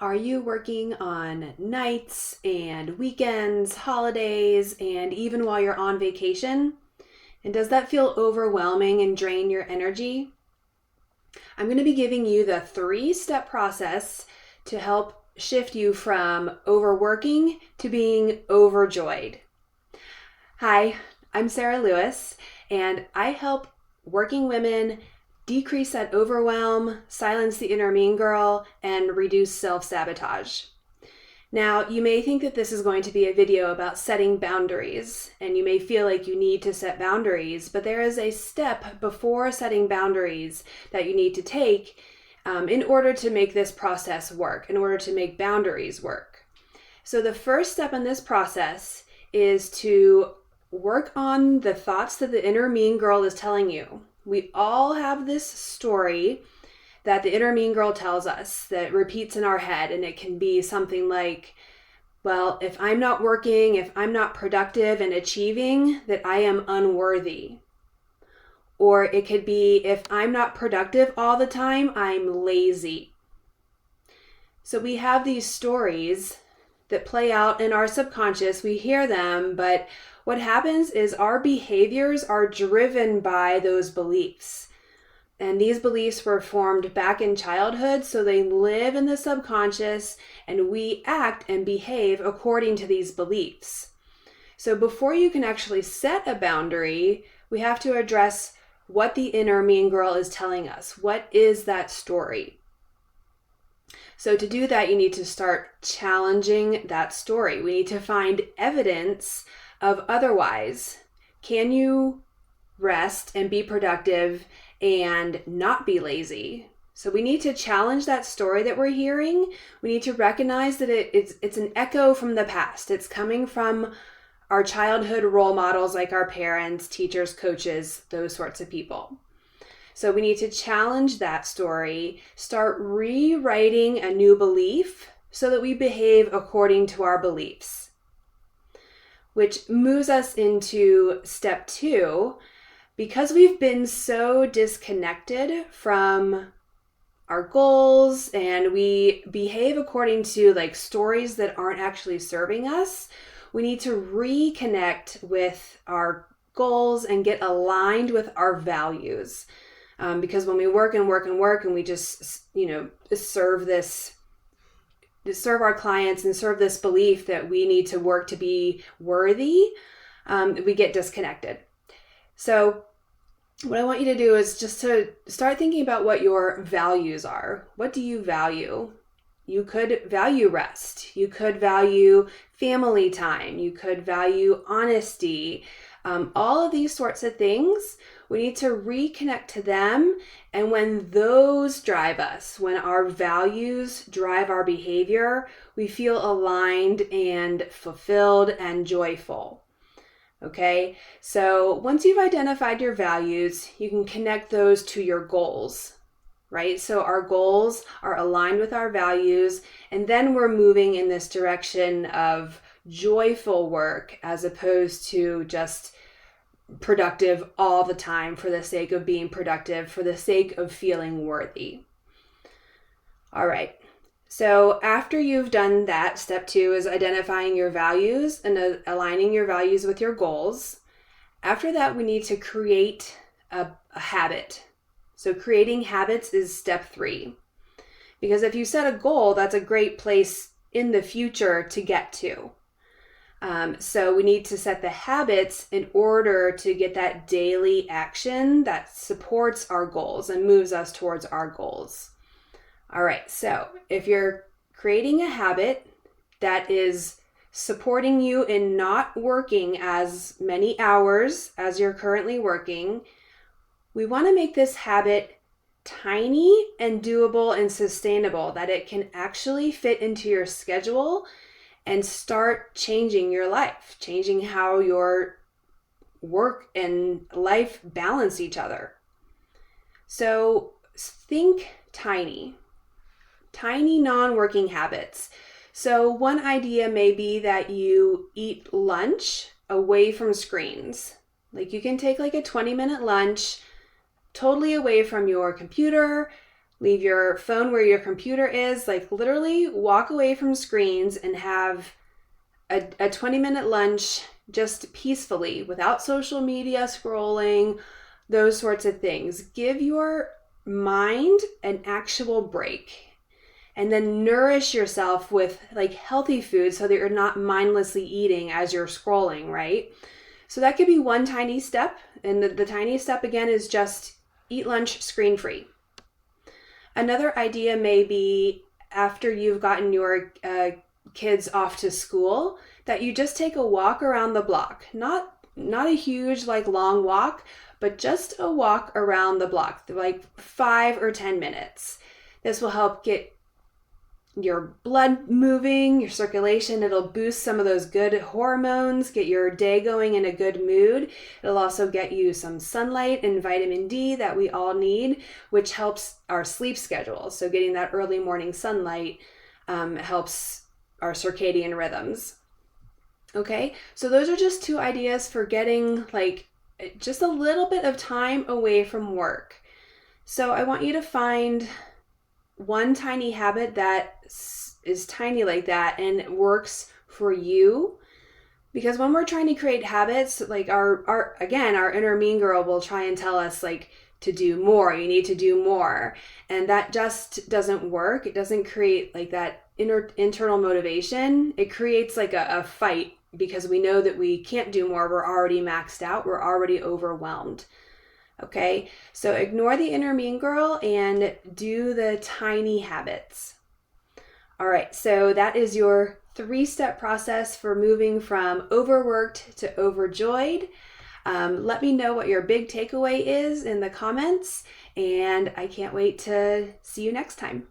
Are you working on nights and weekends, holidays, and even while you're on vacation? And does that feel overwhelming and drain your energy? I'm going to be giving you the 3-step process to help shift you from overworking to being overjoyed. Hi, I'm Sara Lewis, and I help working women decrease that overwhelm, silence the inner mean girl, and reduce self-sabotage. Now, you may think that this is going to be a video about setting boundaries, and you may feel like you need to set boundaries, but there is a step before setting boundaries that you need to take in order to make this process work, in order to make boundaries work. So the first step in this process is to work on the thoughts that the inner mean girl is telling you. We all have this story that the inner mean girl tells us that repeats in our head, and it can be something like, well, if I'm not working, if I'm not productive and achieving, that I am unworthy. Or it could be, if I'm not productive all the time, I'm lazy. So we have these stories that play out in our subconscious. We hear them, but what happens is our behaviors are driven by those beliefs. And these beliefs were formed back in childhood, so they live in the subconscious, and we act and behave according to these beliefs. So before you can actually set a boundary, we have to address what the inner mean girl is telling us. What is that story? So to do that, you need to start challenging that story. We need to find evidence of otherwise. Can you rest and be productive and not be lazy? So we need to challenge that story that we're hearing. We need to recognize that it's an echo from the past. It's coming from our childhood role models like our parents, teachers, coaches, those sorts of people. So we need to challenge that story, start rewriting a new belief so that we behave according to our beliefs, which moves us into step 2. Because we've been so disconnected from our goals and we behave according to like stories that aren't actually serving us, we need to reconnect with our goals and get aligned with our values. Because when we work and we just, serve our clients and serve this belief that we need to work to be worthy, we get disconnected. So what I want you to do is just to start thinking about what your values are. What do you value? You could value rest. You could value family time. You could value honesty. All of these sorts of things, we need to reconnect to them. And when those drive us, when our values drive our behavior, we feel aligned and fulfilled and joyful. Okay, so once you've identified your values, you can connect those to your goals, right? So our goals are aligned with our values, and then we're moving in this direction of joyful work as opposed to just productive all the time for the sake of being productive, for the sake of feeling worthy. All right. So after you've done that, step 2 is identifying your values and aligning your values with your goals. After that, we need to create a habit. So creating habits is step 3. Because if you set a goal, that's a great place in the future to get to. So we need to set the habits in order to get that daily action that supports our goals and moves us towards our goals. All right, so if you're creating a habit that is supporting you in not working as many hours as you're currently working, we want to make this habit tiny and doable and sustainable, that it can actually fit into your schedule and start changing your life, changing how your work and life balance each other. So think tiny non-working habits. So one idea may be that you eat lunch away from screens. Like you can take like a 20-minute lunch totally away from your computer, Leave your phone where your computer is. Like literally walk away from screens and have a 20-minute lunch just peacefully without social media scrolling, those sorts of things. Give your mind an actual break. And then nourish yourself with like healthy food so that you're not mindlessly eating as you're scrolling, right? So that could be one tiny step. And the tiny step again is just eat lunch screen free. Another idea may be after you've gotten your kids off to school that you just take a walk around the block. Not a huge like long walk, but just a walk around the block, like 5 or 10 minutes. This will help get your blood moving, your circulation. It'll boost some of those good hormones, get your day going in a good mood. It'll also get you some sunlight and vitamin D that we all need, which helps our sleep schedule. So getting that early morning sunlight helps our circadian rhythms. Okay, so those are just 2 ideas for getting like just a little bit of time away from work. So I want you to find one tiny habit that is tiny like that and works for you. Because when we're trying to create habits, like our inner mean girl will try and tell us like to do more, you need to do more. And that just doesn't work. It doesn't create like that internal motivation. It creates like a fight because we know that we can't do more. We're already maxed out. We're already overwhelmed. Okay, so ignore the inner mean girl and do the tiny habits. All right, so that is your 3-step process for moving from overworked to overjoyed. Let me know what your big takeaway is in the comments, and I can't wait to see you next time.